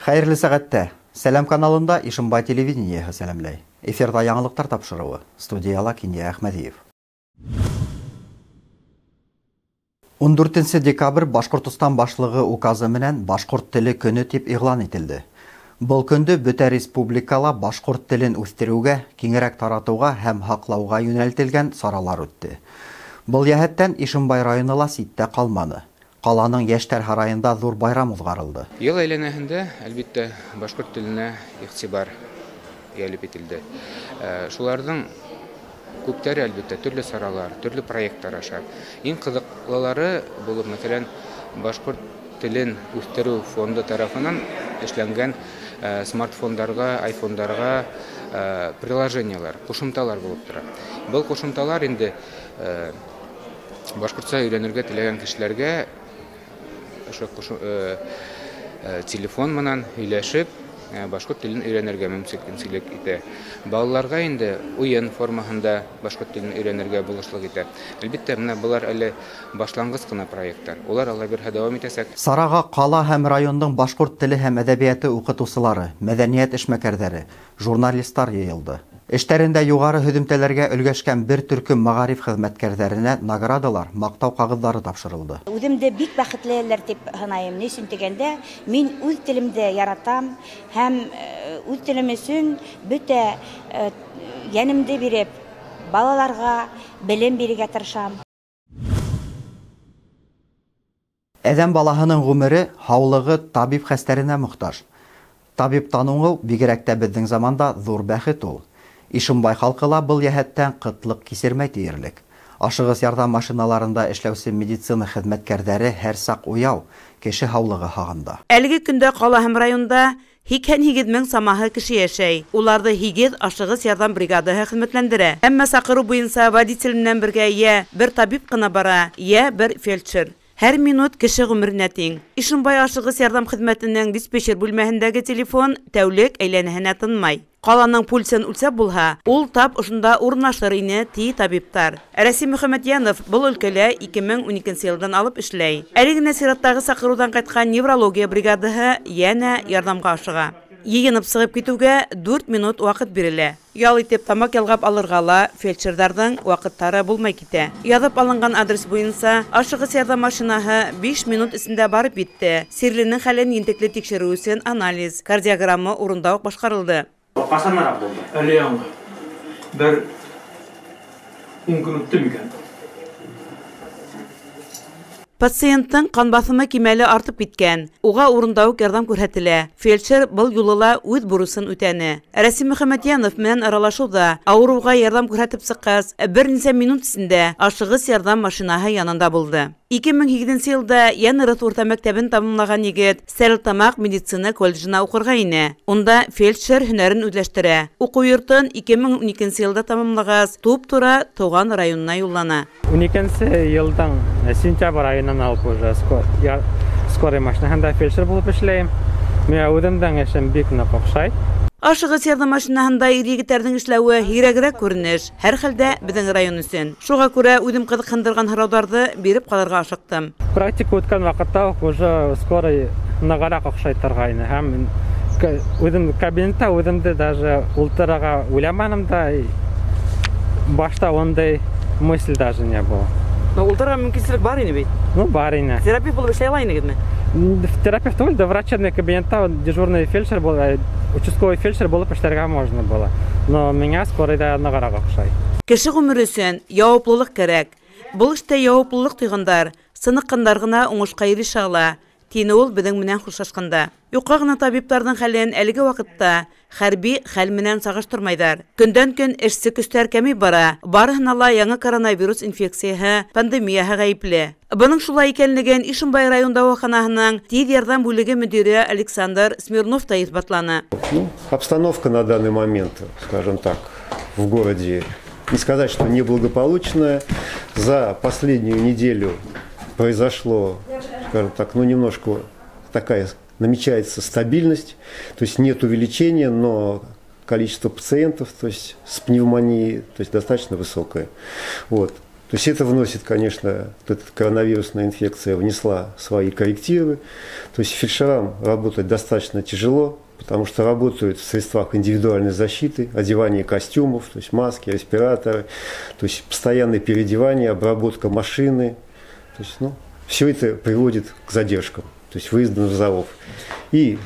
Хәерле сәгатьтә. Сәлам каналында Ишимбай телевидениеһы сәламләй. Эфирда яңалыктар тапшыруы. Студияла Киния Әхмәдиев. 14 декабрь Башкортстан башлыгы указы менән башкорт теле көне дип игълан ителде. Бұл көндө бөтә республикала башкорт телен үстерүгә, киңрәк таратуга һәм хаклауга юнәлтелгән саралар үтте. Бұл яһәттән Ишимбай районы ла ситтә калманы. Қаланың Яшьтәр һарайында зур байрам узгарылды. Ел әйләнәһендә, әлбәттә, башкорт теленә игътибар ялеп ителде. Шуларның күптәре, әлбәттә, төрле саралар, төрле проекттар аша. Иң кызыклылары булып, мәсәлән, башкорт телен үстерү фонды тарафынан эшләнгән смартфондарга, айфондарга приложениялар, кушымталар булып тора. Бұл кушымталар инде башкортча өйрәнергә теләгән кешеләргә телефон менән һөйләшеп, башкорт телен өйрәнергә мөмкинлек итә. Балаларга инде уен формасында башкорт телен өйрәнергә булышлык итә. Әлбәттә, менә булар әле башлангыч кына проекттар. Улар алла бирһә дәвам итәсәк. Сарага кала һәм районның башкорт теле һәм әдәбияты укытучылары, мәдәният эшмәкәрләре, журналистлар йыелды. Эштәрендә югары һөҙөмтәләргә өлгәшкән бер төркем мәгариф хеҙмәткәрҙәренә наградалар, маҡтау ҡағыҙҙары тапшырылды. Үҙемде бик бәхетлеләр дип һанайым. Ни өсөн дигәндә, мин үҙ телемде яратам һәм үҙ телем өсөн бөтә йәнемде биреп, балаларға белем бирергә тырышам. Әҙәм балаһының ғүмере, һаулығы табип хәстәренә мохтаж. Табип тануы бигерәк тә беҙҙең заманда ҙур бәхет ул. Ишимбай халҡыла был йәһәттән ҡытлыҡ кисермәй тиерлек. Ашығыс ярҙам машиналарында эшләүсе медицина хеҙмәткәрҙәре һәр саҡ уяу, кеше һаулығы һағында. Әлеге көндә ҡала һәм районда 80 мең самаһы кеше йәшәй. Уларҙы 8 ашығыс ярҙам бригадаһы хеҙмәтләндерә. Әммә саҡырыу буйынса водитель менән бергә йә бер табип ҡына бара, йә бер фельдшер. Һәр минут кеше ғүмеренә тиң. Ишимбай ашығыс ярҙам хеҙмәтенең диспетчер бүлмәһендәге телефон тәүлек әйләнәһенә тынмай. Ҡаланың пульсын үлсәп булһа, ул тап ошонда урынлашыр ине, ти табиптар. Рәсим Мөхәмәтйәнов был өлкәлә 2012 йылдан алып эшләй. Әле генә сираттағы саҡырыуҙан ҡайтҡан неврология бригадаһы йәнә ярҙамға ашыға. Йыйынып сығып китүгә 4 минут ваҡыт бирелә. Ял итеп тамак ялғап алырға ла фельдшерҙарҙың ваҡыттары булмай китә. Яҙып алынған адрес буйынса ашығыс ярҙам машинаһы 5 минут эсендә барып етте. Сирленең хәлен ентекле тикшереү өсөн анализ, кардиограмма урында уҡ башҡарылды. Ҡасанараҡ булды? Әле яңы. Бер 10 көн үтте микән? Пациенттың ҡан баҫымы кимәле артып киткән. Уға урында уҡ ярҙам күрһәтелә. Фельдшер был юлы ла үҙ бурысын үтәне. Рәсим Мөхәмәтйәнов менән аралашыуҙа ауырыуға ярҙам күрһәтеп сыҡҡас, бер нисә минут эсендә ашығыс ярҙам машинаһы янында булды. 2008 йылда Йәнырыҫ урта мәктәбен тамамлаған егет Стәрлетамаҡ медицина колледжына уҡырға ине. Унда фельдшер һөнәрен үҙләштерә. Уҡыу йортон 2012 йылда тамамлағас, туп-тура тыуған районына юллана. 12 йылдың сентябрь айынан алып уже скорый машинаһында фельдшер булып эшләйем. Миңә үҙемдең эшем бик ныҡ оҡшай. Ашығыс ярҙам машинаһында ир-егеттәрҙең эшләүе һирәгерәк күренеш, һәр хәлдә беҙҙең район өсөн. Шуға күрә үҙем ҡыҙыҡһындырған һорауҙарҙы биреп ҡалырға ашыҡтым. Практика үткән ваҡытта уже скорый нығыраҡ оҡшай торғайны. Һәм үҙем кабинетта үҙемде даже ултырырға уйламаным да, башта ондай мысль даже не было. Ултырырға мөмкинлек бар ине бит? Бар ине. Терапевт булып эшләй ала инегеҙме? Терапевт түгел, да врачебный кабинетта дежурный фельдшер был, участковый фельдшер булып эшләргә можно было. Но миңә скорыйҙа нығыраҡ оҡшай. Кеше ғүмере өсөн яуаплылык кәрәк. Был эштә яуаплылык тойғандар, сыныҡҡандар ғына уңышҡа ирешә ала, тине ул беҙҙең менән хушлашҡанда. Юҡҡа ғына табиптарҙың хәлен әлеге ваҡытта хәрби хәл менән сағыштырмайҙар. Көндән-көн эшсе көстәр кәмей бара. Барыһына ла яңы коронавирус инфекцияһы, пандемияһы ғәйепле. Бының шулай икәнлеген Ишимбай район дауаханаһының тиҙ ярҙам бүлеге мөдире Александр Смирнов та иҫбатланы. Обстановка на данный момент, скажем так, в городе, не сказать, что неблагополучная. За последнюю неделю произошло, скажем так, немножко такая намечается стабильность, то есть нет увеличения, но количество пациентов, то есть с пневмонией, то есть достаточно высокое. Вот. То есть это вносит, конечно, эта коронавирусная инфекция внесла свои коррективы. То есть фельдшерам работать достаточно тяжело, потому что работают в средствах индивидуальной защиты, одевание костюмов, то есть маски, респираторы, то есть постоянное переодевание, обработка машины. То есть, все это приводит к задержкам, то есть выездом вызовов. И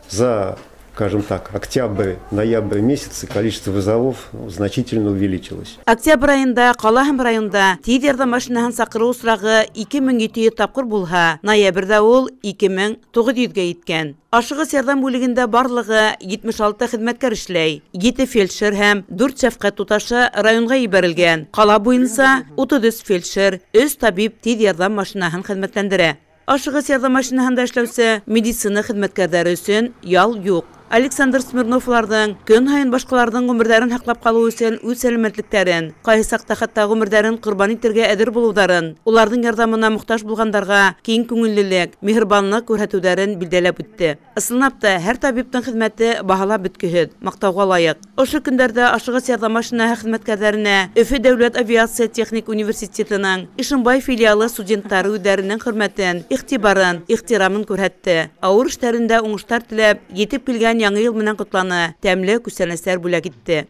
за, скажем так, октябрь-ноябрь месяцы количество вызовов значительно увеличилось. Октябрь айында кала һәм районда тиз ярдәм машинаһын сакыру усрагы 2700 тапкыр булһа, ноябрьдә ул 2900-гә җиткән. Ашыгыс ярдәм бүлегендә барлыгы 76 хезмәткәр эшләй. 7 фельдшер һәм 4 шәфкать туташы районга ибәрелгән. Кала буенча 33 фельдшер, 3 табиб тиз ярдәм машинаһын хезмәтләндерә. Ашыгыс ярдәм машинаһында эшләүче медицина хезмәткәрләре өчен ял юк. Александр Смирновларның көн һайын башкаларның гомерләрен һаклап калу өчен үз сәламәтлекләрен, кайсы сакта хәтта гомерләрен курбан итәргә әдер булуларын, уларның ярдәмына мохтаҗ булгандарга киң күңеллелек, мехрибанлык күрсәтүләрен билдәләп үтте. Ысынлап та һәр табибның хезмәте баһалап беткеһез, мактауга лаек. Ошо көндәрдә Ашыгыс ярдәм машинаһы хезмәткәрләренә Өфе дәүләт авиация техник университетының Ишембай филиалы студентлары үзләренең хөрмәтен, игътибарын, ихтирамын күрсәтте. Авыр эшләрендә уңышлар теләп, єтеп килгән яңа ел менән котланы, тәмле күсәнәсләр бүләк итте.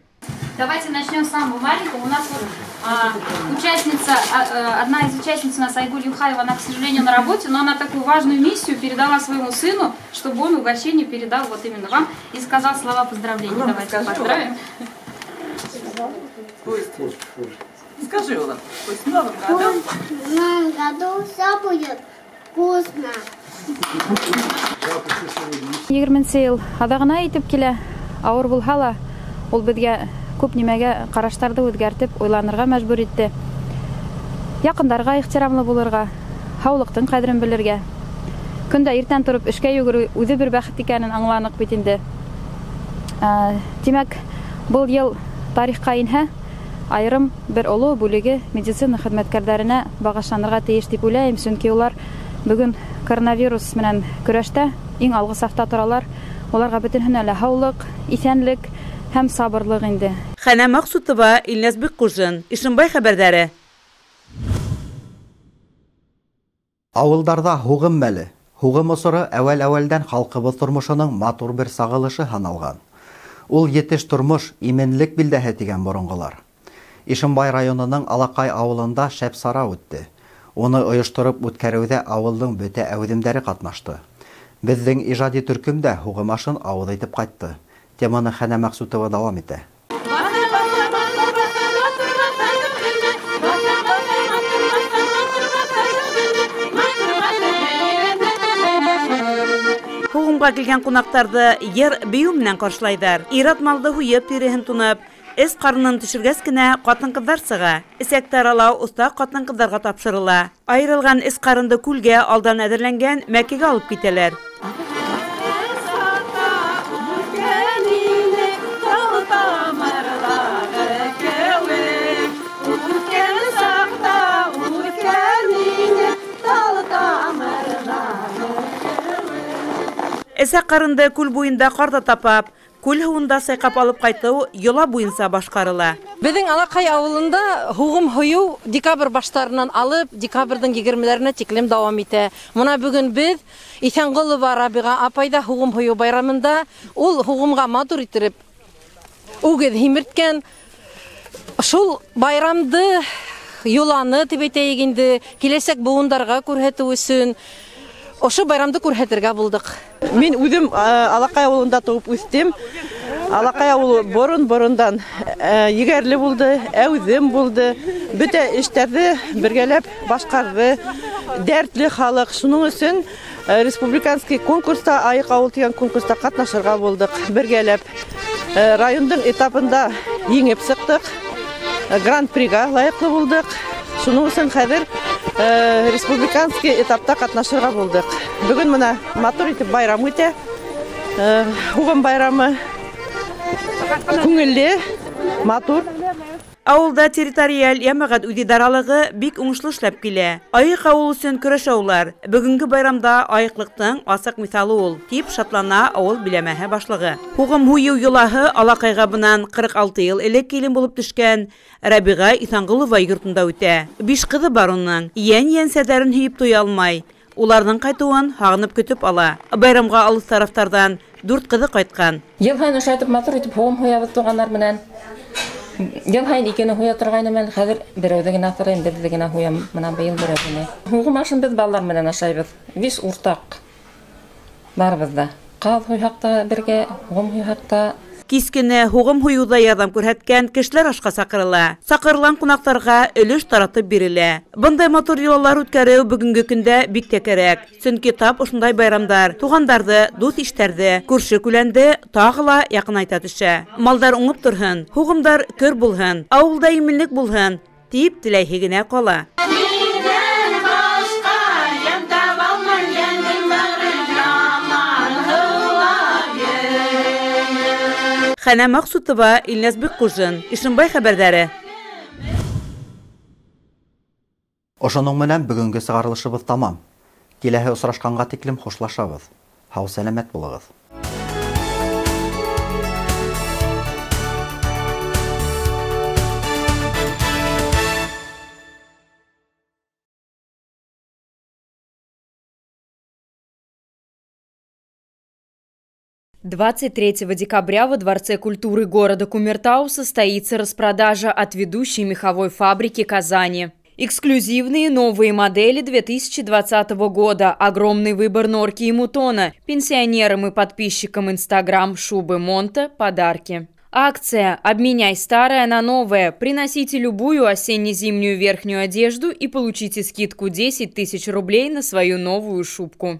Давайте начнем с самого маленького. У нас одна из участниц у нас, Айгуль Юхаева, она, к сожалению, на работе, но она такую важную миссию передала своему сыну, чтобы он угощение передал вот именно вам и сказал слова поздравления. Давайте поздравим. Скажи, Ола, пусть в новом году. В новом году все будет вкусно. 20 ел адагына итеп килә. Авыр булһа ла, ул безгә күп нимәгә караштарды үзгәртеп, уйланырга мәҗбүр итте. Якындарга ихтирамлы булырга, һаулыктың кадерен белергә. Көндә иртән торып эшкә йөгерү үзе бер бәхет икәнен аңланык бит инде. Димәк, бу ел тарихка инһә, айрым бер олы бүлеге медицина хезмәткәрләренә багышланырга тиеш дип уйлыйм, чөнки улар бүген коронавирус менән көрәштә иң алгы сафта торалар. Уларга бөтенһенә лә һаулык, исәнлек һәм сабырлык инде. Хәнә Максутова, Илназ Беккужин, Ишембай хәбәрләре. Авылдарда һугым мәле. Һугым осоры әүвәл-әүвәлдән халкыбыз тормышының матур бер сагылышы һаналган. Ул етеш тормыш, именлек билдәһе дигән борынгылар. Ишембай районының Алакай авылында шәп сара үтте. Уны оештырып үткәрүдә авылның бөтә әүдемдәре катнашты. Безнең иҗади төркемдә һугымашын авыл итеп кайтты. Теманы Хәнә Максутова дәвам итә. Һугымга килгән кунакларны йыр бию менән каршылайлар. Ират малды һуеп тирәһен тунып, эс карынын төшергәс кенә катын-кызлар сыга. Эсәктә аралау уста катын-кызларга тапшырыла. Айрылган эс карынды күлгә алдан әзерләнгән мәкегә алып китәләр. Эсәк карынды күл буенда карда тапап, күл һуында сайкап алып кайту йола буенча башкарыла. Безнең Алакай авылында һугым һую декабрь баштарынан алып, декабрьдән 20-ләренә тиклем дәвам итә. Моны бүген без Исәнгулова Рабига апайда һугым һую байрамында ул һугымга матур итеп үгез һимерткән. Шул байрамды юланы дип әйтәйек инде, киләсәк буындарга күрһәтү өчен ошо байрамды күрһәтергә булдык. Мин үзем Алакай авылында туып үстем. Алакай авылы борын-борындан егәрле булды, әүзем булды. Бөтә эшләрне бергәләп башкарды. Дәртле халык. Шуның өчен республиканский конкурста, Айык авыл дигән конкурста катнашырга булдык. Бергәләп райондың этапында еңеп чыктык. Гран-прига лайыклы булдык. Шуның өчен хәзер республиканский этапта катнашырга булдык. Бүген менә матур итеп байрам үтә. Һугым байрамы күңелле, матур. Авылда территориаль ямагат үдидаралыгы бик уңышлы эшләп килә. Айык авыл өчен көрәшәүләр. Бүгенге байрамда айыклыктың асык мисалы ул, дип шатлана авыл биләмәһе башлыгы. Хугым хую юлаһы Алакайга бынан 46 ел элек килен булып төшкән Рабига Исангулова йортында үтә. 5 кызы бар уның. Ян сәдәрен һиеп туя алмай. Уларның кайтуын һагынып көтеп ала. Байрамга алыс тарафтардан 4 кызы кайткан. Ел һайын шайтып матур итеп хугым хуябыз туганнар менән. Ел һайын икене хуя торгайны мен хәзер берәүдә генә торайм, бердә генә хуям. Менә быел берәүдә. Хугым ашын без балалар менән ашайбыз. 5 уртак барбыз да. Каз хуякта бергә, хугым хуякта. Кискене хугым хуюда ярдәм күрһәткән кешеләр ашка сакырыла. Сакырылган кунакларга өлеш таратып бирелә. Бындай матур юллар үткәрү бүгенге көндә бик тә кирәк. Чөнки тап ошындай байрамдар тугандарды, дус иштәрде, күрше күләнде тагыла якынайта төшә. Малдар уңып торһын, хугымдар көр булһын, авылда иминлек булһын, дип теләйһе генә кала. Хәнә Максутова, Илназ Беккужин, Ишембай хәбәрдәре. Ошоның менән бүгенге сыгарылышыбыз тамам. Киләһе осрашканга тиклем хушлашабыз. Һау сәламәт булыгыз. «23 декабря во Дворце культуры города Кумертау состоится распродажа от ведущей меховой фабрики Казани. Эксклюзивные новые модели 2020 года, огромный выбор норки и мутона, пенсионерам и подписчикам Instagram шубы Монте, подарки. Акция «Обменяй старое на новое». Приносите любую осенне-зимнюю верхнюю одежду и получите скидку 10 000 рублей на свою новую шубку.